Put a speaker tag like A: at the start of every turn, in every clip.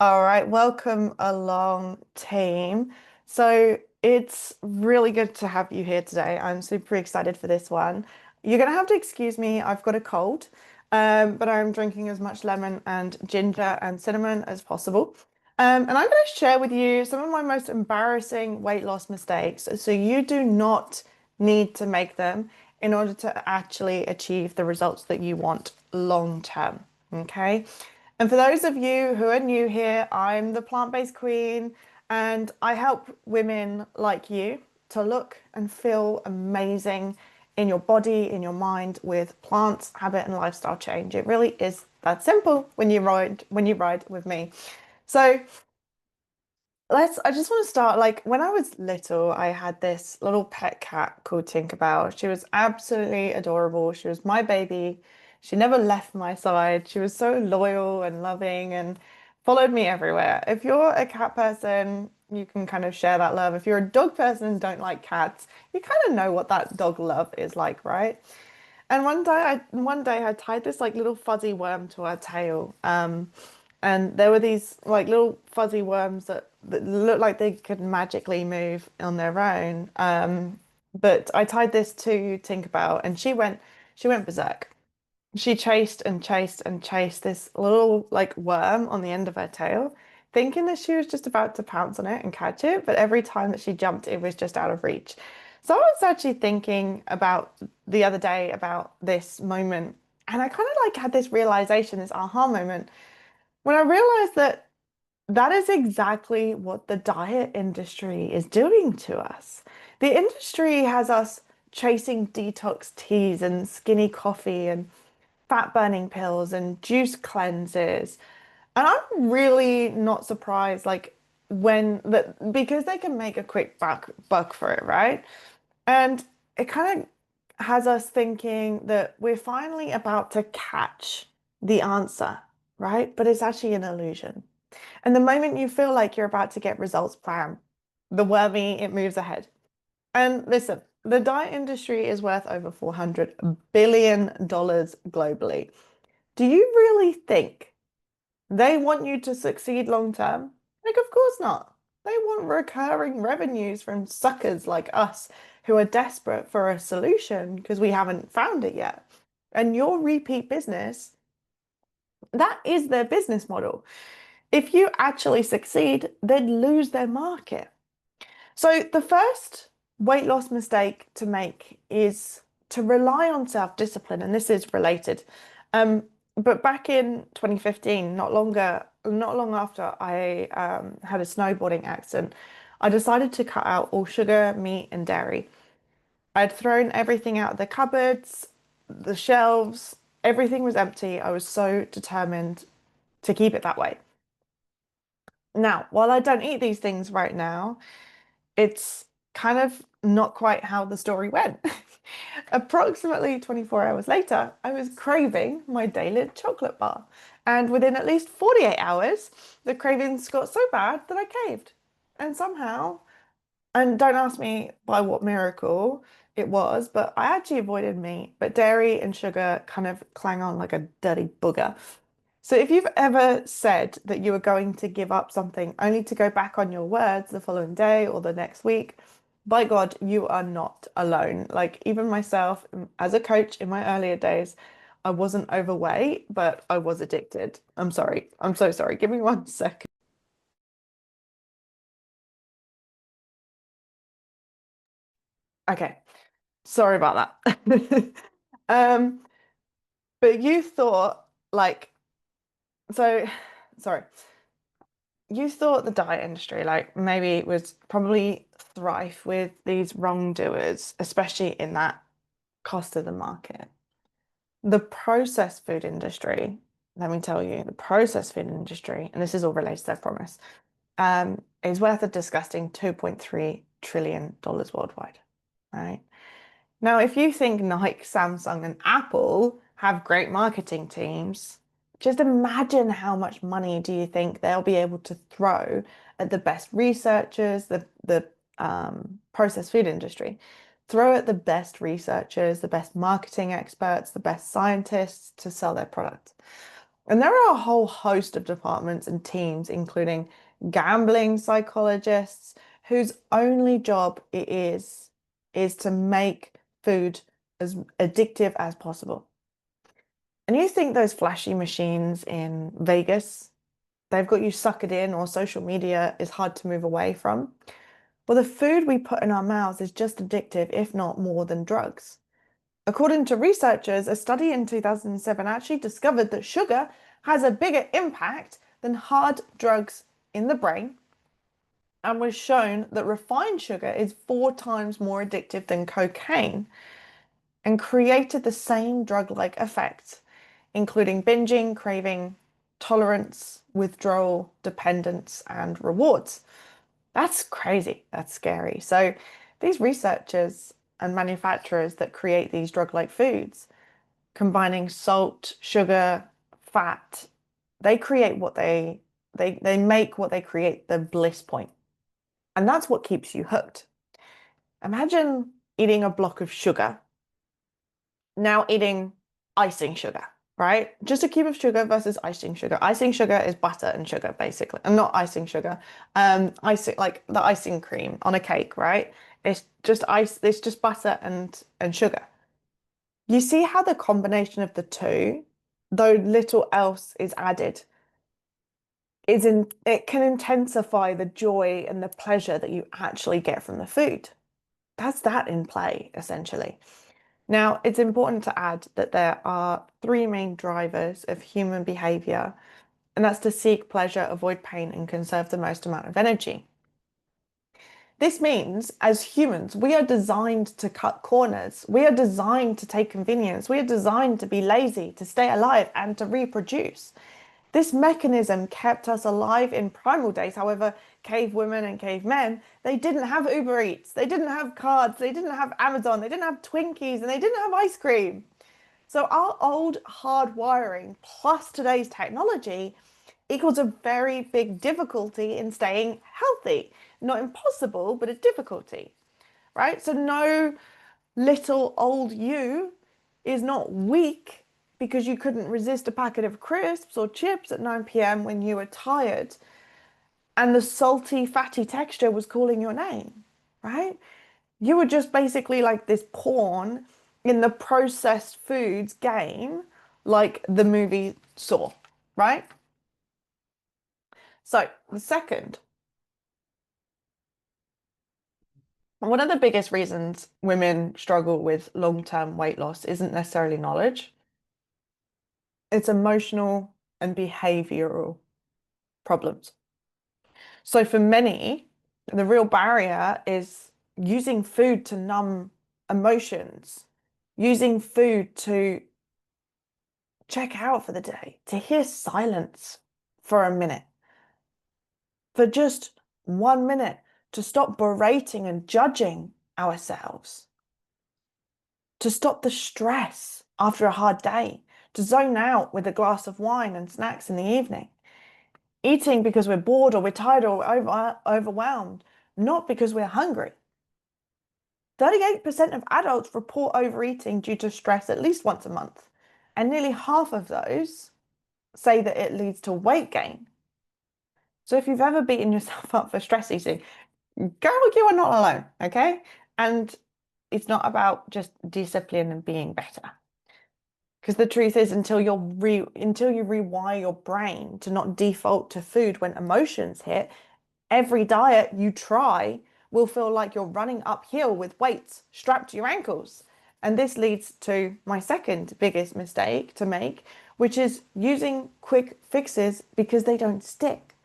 A: All right, welcome along, team. So it's really good to have you here today. I'm super excited for this one. You're gonna have to excuse me, I've got a cold, but I'm drinking as much lemon and ginger and cinnamon as possible. And I'm gonna share with you some of my most embarrassing weight loss mistakes. So you do not need to make them in order to actually achieve the results that you want long term. Okay. And for those of you who are new here, I'm the plant-based queen, and I help women like you to look and feel amazing in your body, in your mind with plants, habit, and lifestyle change. It really is that simple when you ride with me. So I just want to start like when I was little, I had this little pet cat called Tinkerbell. She was absolutely adorable. She was my baby. She never left my side. She was so loyal and loving and followed me everywhere. If you're a cat person, you can kind of share that love. If you're a dog person and don't like cats, you kind of know what that dog love is like, right? And one day I tied this like little fuzzy worm to her tail. And there were these like little fuzzy worms that looked like they could magically move on their own. But I tied this to Tinkerbell and she went berserk. She chased and chased and chased this little like worm on the end of her tail, thinking that she was just about to pounce on it and catch it, but every time that she jumped, it was just out of reach. So I was actually thinking about the other day about this moment, and I kind of like had this realization, this aha moment, when I realized that that is exactly what the diet industry is doing to us. The industry has us chasing detox teas and skinny coffee and fat burning pills and juice cleanses. And I'm really not surprised, like when that because they can make a quick buck for it, right? And it kind of has us thinking that we're finally about to catch the answer, right? But it's actually an illusion. And the moment you feel like you're about to get results, bam, the wormy, it moves ahead. And listen, the diet industry is worth over $400 billion globally. Do you really think they want you to succeed long term? Like, of course not. They want recurring revenues from suckers like us who are desperate for a solution because we haven't found it yet. And your repeat business, that is their business model. If you actually succeed, they'd lose their market. So the first weight loss mistake to make is to rely on self-discipline, and this is related. But back in 2015, not long after I had a snowboarding accident, I decided to cut out all sugar, meat, and dairy. I'd thrown everything out of the cupboards, the shelves, everything was empty. I was so determined to keep it that way. Now, while I don't eat these things right now, it's kind of not quite how the story went. Approximately 24 hours later, I was craving my daily chocolate bar. And within at least 48 hours, the cravings got so bad that I caved. And somehow, and don't ask me by what miracle it was, but I actually avoided meat, but dairy and sugar kind of clang on like a dirty booger. So if you've ever said that you were going to give up something only to go back on your words the following day or the next week, by God, you are not alone. Like even myself, as a coach in my earlier days, I wasn't overweight, but I was addicted. I'm sorry. I'm so sorry. Give me 1 second. Okay. Sorry about that. Um, but you thought like so sorry. You thought the diet industry, like maybe it was probably thrive with these wrongdoers, especially in that cost of the market. The processed food industry, let me tell you, the processed food industry, and this is all related, I promise, is worth a disgusting $2.3 trillion worldwide, right? Now, if you think Nike, Samsung, and Apple have great marketing teams, just imagine how much money do you think they'll be able to throw at the best researchers, the processed food industry. Throw at the best researchers, the best marketing experts, the best scientists to sell their product. And there are a whole host of departments and teams, including gambling psychologists, whose only job is to make food as addictive as possible. And you think those flashy machines in Vegas, they've got you suckered in, or social media is hard to move away from? Well, the food we put in our mouths is just addictive, if not more than drugs. According to researchers, a study in 2007 actually discovered that sugar has a bigger impact than hard drugs in the brain, and was shown that refined sugar is 4 times more addictive than cocaine, and created the same drug-like effects, including binging, craving, tolerance, withdrawal, dependence, and rewards. That's crazy. That's scary. So these researchers and manufacturers that create these drug-like foods, combining salt, sugar, fat, they create what they make what they create, the bliss point. And that's what keeps you hooked. Imagine eating a block of sugar, now eating icing sugar, right? Just a cube of sugar versus icing sugar. Icing sugar is butter and sugar, basically. And not icing sugar. Icing, like the icing cream on a cake, right? It's just ice, it's just butter and sugar. You see how the combination of the two, though little else is added, it can intensify the joy and the pleasure that you actually get from the food. That's that in play, essentially. Now, it's important to add that there are three main drivers of human behavior, and that's to seek pleasure, avoid pain, and conserve the most amount of energy. This means, as humans, we are designed to cut corners. We are designed to take convenience. We are designed to be lazy, to stay alive, and to reproduce. This mechanism kept us alive in primal days. However, cave women and cave men, they didn't have Uber Eats, they didn't have cards, they didn't have Amazon, they didn't have Twinkies, and they didn't have ice cream. So our old hard wiring plus today's technology equals a very big difficulty in staying healthy. Not impossible, but a difficulty, right? So no little old you is not weak because you couldn't resist a packet of crisps or chips at 9 p.m. when you were tired and the salty, fatty texture was calling your name, right? You were just basically like this pawn in the processed foods game, like the movie Saw, right? So the second, one of the biggest reasons women struggle with long-term weight loss isn't necessarily knowledge. It's emotional and behavioral problems. So for many, the real barrier is using food to numb emotions, using food to check out for the day, to hear silence for a minute, for just 1 minute, to stop berating and judging ourselves, to stop the stress after a hard day, to zone out with a glass of wine and snacks in the evening. Eating because we're bored or we're tired or overwhelmed, not because we're hungry. 38% of adults report overeating due to stress at least once a month, and nearly half of those say that it leads to weight gain. So if you've ever beaten yourself up for stress eating, girl, you are not alone, okay? And it's not about just discipline and being better. Because the truth is, until you rewire your brain to not default to food when emotions hit, every diet you try will feel like you're running uphill with weights strapped to your ankles. And this leads to my second biggest mistake to make, which is using quick fixes because they don't stick.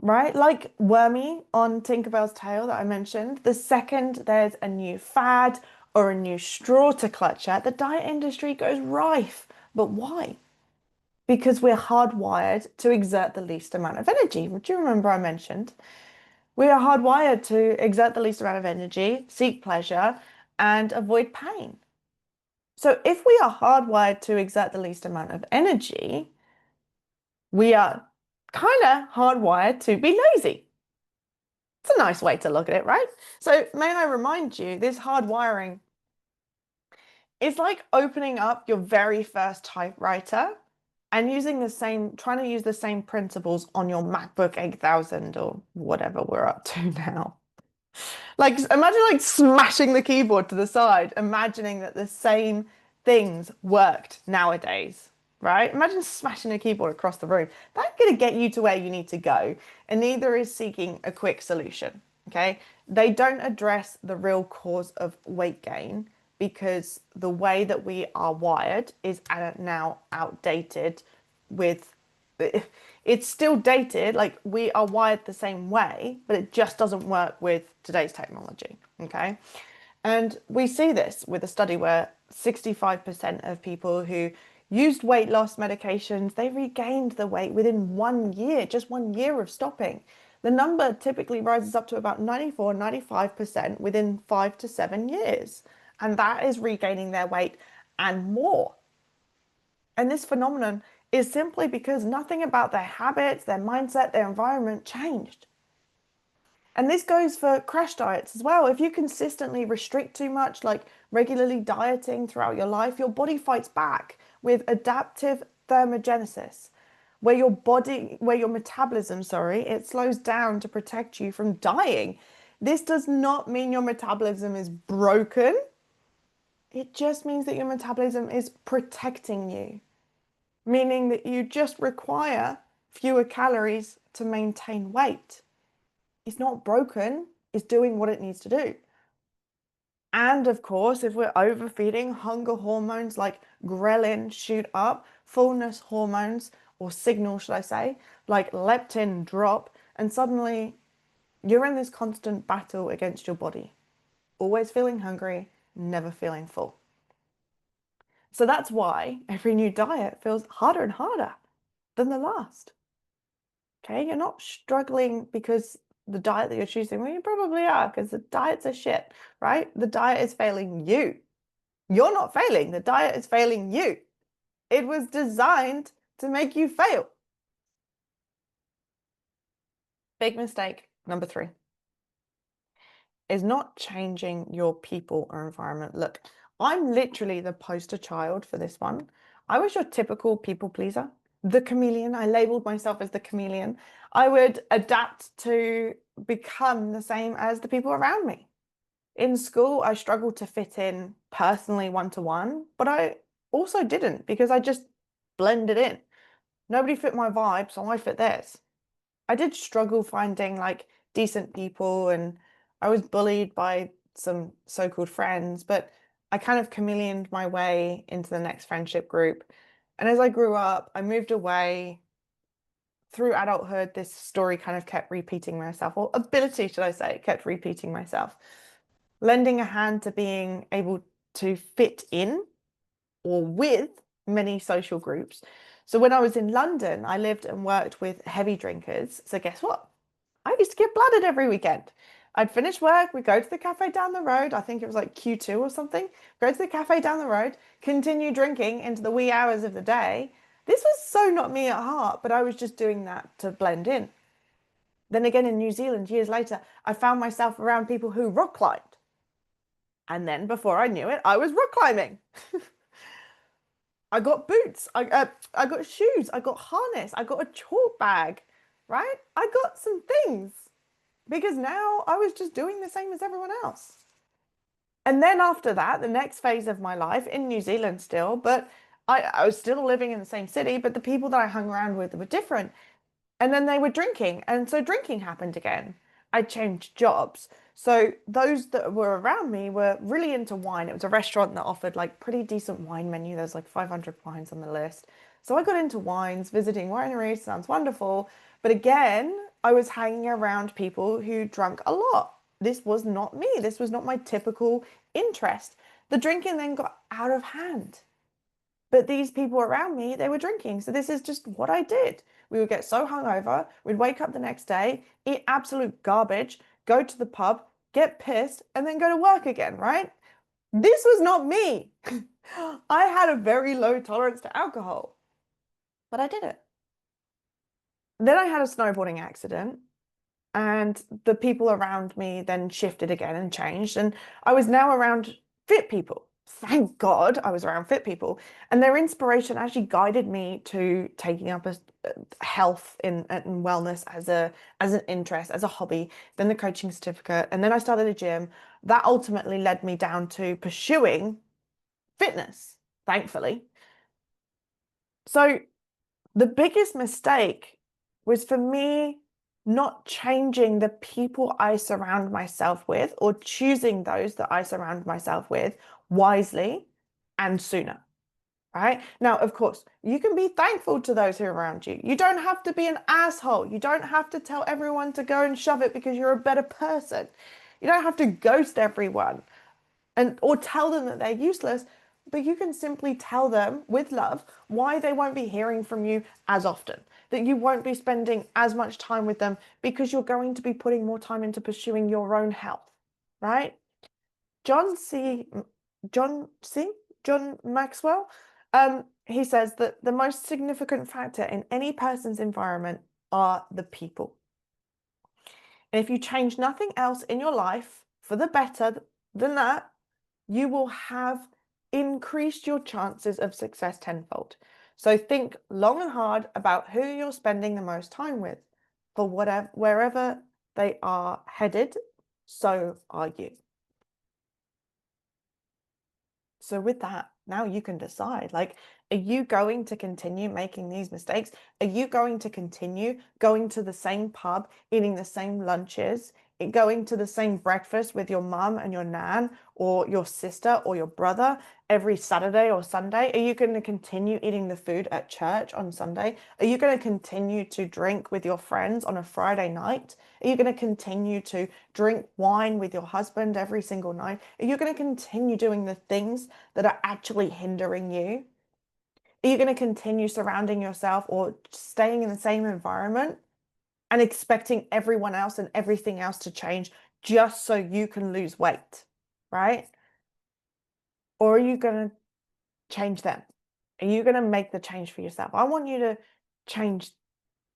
A: Right? Like Wormy on Tinkerbell's Tale that I mentioned, the second there's a new fad or a new straw to clutch at, the diet industry goes rife. But why? Because we're hardwired to exert the least amount of energy. Do you remember I mentioned? We are hardwired to exert the least amount of energy, seek pleasure, and avoid pain. So if we are hardwired to exert the least amount of energy, we are kind of hardwired to be lazy. It's a nice way to look at it, right? So may I remind you, this hardwiring is like opening up your very first typewriter and trying to use the same principles on your MacBook 8000 or whatever we're up to now. Like, imagine like smashing the keyboard to the side, imagining that the same things worked nowadays, right? Imagine smashing a keyboard across the room. That's going to get you to where you need to go. And neither is seeking a quick solution, okay? They don't address the real cause of weight gain because the way that we are wired is now outdated with it's still dated, like we are wired the same way, but it just doesn't work with today's technology. Okay. And we see this with a study where 65% of people who used weight loss medications, they regained the weight within 1 year, just 1 year of stopping. The number typically rises up to about 94, 95% within 5 to 7 years. And that is regaining their weight and more. And this phenomenon is simply because nothing about their habits, their mindset, their environment changed. And this goes for crash diets as well. If you consistently restrict too much, like regularly dieting throughout your life, your body fights back with adaptive thermogenesis, where your metabolism, it slows down to protect you from dying. This does not mean your metabolism is broken. It just means that your metabolism is protecting you, meaning that you just require fewer calories to maintain weight. It's not broken, it's doing what it needs to do. And of course, if we're overfeeding, hunger hormones like ghrelin shoot up, fullness hormones, or signal, should I say, like leptin drop, and suddenly you're in this constant battle against your body, always feeling hungry, never feeling full. So that's why every new diet feels harder and harder than the last. Okay, you're not struggling because the diet that you're choosing, well, you probably are because the diets are shit, right? The diet is failing you. You're not failing, the diet is failing you. It was designed to make you fail. Big mistake number 3 is not changing your people or environment. Look, I'm literally the poster child for this one. I was your typical people pleaser, the chameleon. I labeled myself as the chameleon. I would adapt to become the same as the people around me. In school, I struggled to fit in personally one-to-one, but I also didn't because I just blended in. Nobody fit my vibe, so I fit theirs. I did struggle finding like decent people, and I was bullied by some so-called friends, but I kind of chameleoned my way into the next friendship group. And as I grew up, I moved away. Through adulthood, this story kind of kept repeating myself, or ability, should I say, kept repeating myself, lending a hand to being able to fit in or with many social groups. So when I was in London, I lived and worked with heavy drinkers. So guess what? I used to get blooded every weekend. I'd finish work, we'd go to the cafe down the road. I think it was like Q2 or something. Go to the cafe down the road, continue drinking into the wee hours of the day. This was so not me at heart, but I was just doing that to blend in. Then again in New Zealand, years later, I found myself around people who rock climbed. And then before I knew it, I was rock climbing. I got boots, I got shoes, I got harness, I got a chalk bag, right? I got some things because now I was just doing the same as everyone else. And then after that, the next phase of my life in New Zealand still, but I was still living in the same city, but the people that I hung around with were different. And then they were drinking. And so drinking happened again. I changed jobs. So those that were around me were really into wine. It was a restaurant that offered like pretty decent wine menu. There's like 500 wines on the list. So I got into wines, visiting wineries, sounds wonderful. But again, I was hanging around people who drank a lot. This was not me. This was not my typical interest. The drinking then got out of hand. But these people around me, they were drinking. So this is just what I did. We would get so hungover, we'd wake up the next day, eat absolute garbage, go to the pub, get pissed, and then go to work again, right? This was not me. I had a very low tolerance to alcohol, but I did it. Then I had a snowboarding accident, and the people around me then shifted again and changed, and I was now around fit people. thank God I was around fit people. And their inspiration actually guided me to taking up a health and wellness as an interest, as a hobby, then the coaching certificate, and then I started a gym. That ultimately led me down to pursuing fitness, thankfully. So the biggest mistake was for me not changing the people I surround myself with or choosing those that I surround myself with wisely and sooner. Right? Now, of course, you can be thankful to those who are around you. You don't have to be an asshole. You don't have to tell everyone to go and shove it because you're a better person. You don't have to ghost everyone and or tell them that they're useless, but you can simply tell them with love why they won't be hearing from you as often, that you won't be spending as much time with them because you're going to be putting more time into pursuing your own health, right? John C. John C. John Maxwell, he says that the most significant factor in any person's environment are the people. And if you change nothing else in your life for the better than that, you will have increased your chances of success tenfold. So think long and hard about who you're spending the most time with. For whatever, wherever they are headed, so are you. So with that, now you can decide, like, are you going to continue making these mistakes? Are you going to continue going to the same pub, eating the same lunches, going to the same breakfast with your mum and your nan or your sister or your brother every Saturday or Sunday? Are you going to continue eating the food at church on Sunday? Are you going to continue to drink with your friends on a Friday night? Are you going to continue to drink wine with your husband every single night? Are you going to continue doing the things that are actually hindering you? Are you going to continue surrounding yourself or staying in the same environment and expecting everyone else and everything else to change just so you can lose weight, right? Or are you going to change them? Are you going to make the change for yourself? I want you to change.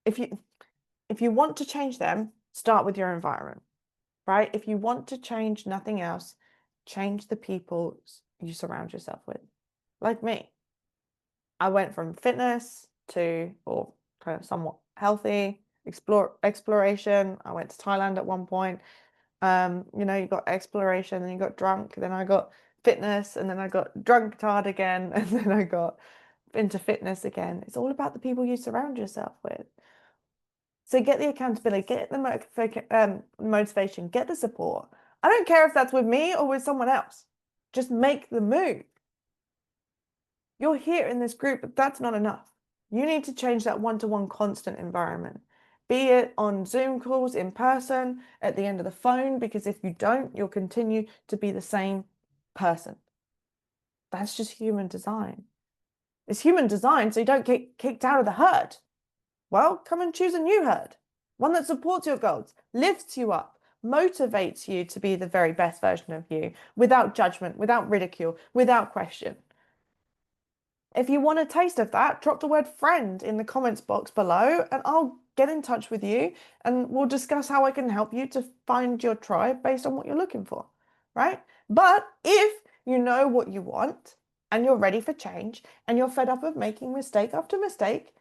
A: If you want to change them, start with your environment, right? If you want to change nothing else, change the people you surround yourself with. Like me, I went from fitness to, or kind of somewhat healthy, exploration. I went to Thailand at one point. You got exploration, then you got drunk, then I got fitness, and then I got drunk hard again, and then I got into fitness again. It's all about the people you surround yourself with. So get the accountability, get the motivation, get the support. I don't care if that's with me or with someone else. Just make the move. You're here in this group, but that's not enough. You need to change that one-to-one constant environment, be it on Zoom calls, in person, at the end of the phone, because if you don't, you'll continue to be the same person. That's just human design. It's human design so you don't get kicked out of the herd. Well, come and choose a new herd, one that supports your goals, lifts you up, motivates you to be the very best version of you without judgment, without ridicule, without question. If you want a taste of that, drop the word friend in the comments box below and I'll get in touch with you and we'll discuss how I can help you to find your tribe based on what you're looking for, right? But if you know what you want and you're ready for change and you're fed up of making mistake after mistake,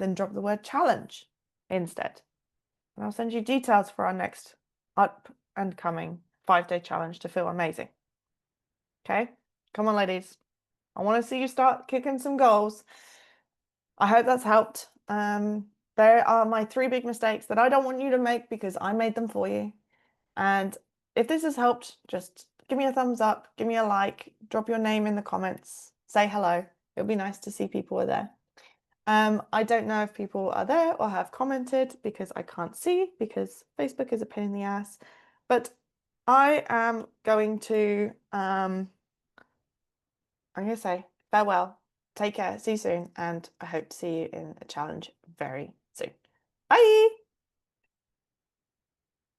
A: then drop the word challenge instead. And I'll send you details for our next up and coming 5-day challenge to feel amazing. Okay? Come on, ladies. I want to see you start kicking some goals. I hope that's helped. There are my 3 big mistakes that I don't want you to make because I made them for you. And if this has helped, just give me a thumbs up, give me a like, drop your name in the comments, say hello. It'll be nice to see people are there. I don't know if people are there or have commented because I can't see because Facebook is a pain in the ass. But I am going to I'm going to say farewell, take care, see you soon, and I hope to see you in a challenge very soon. Bye!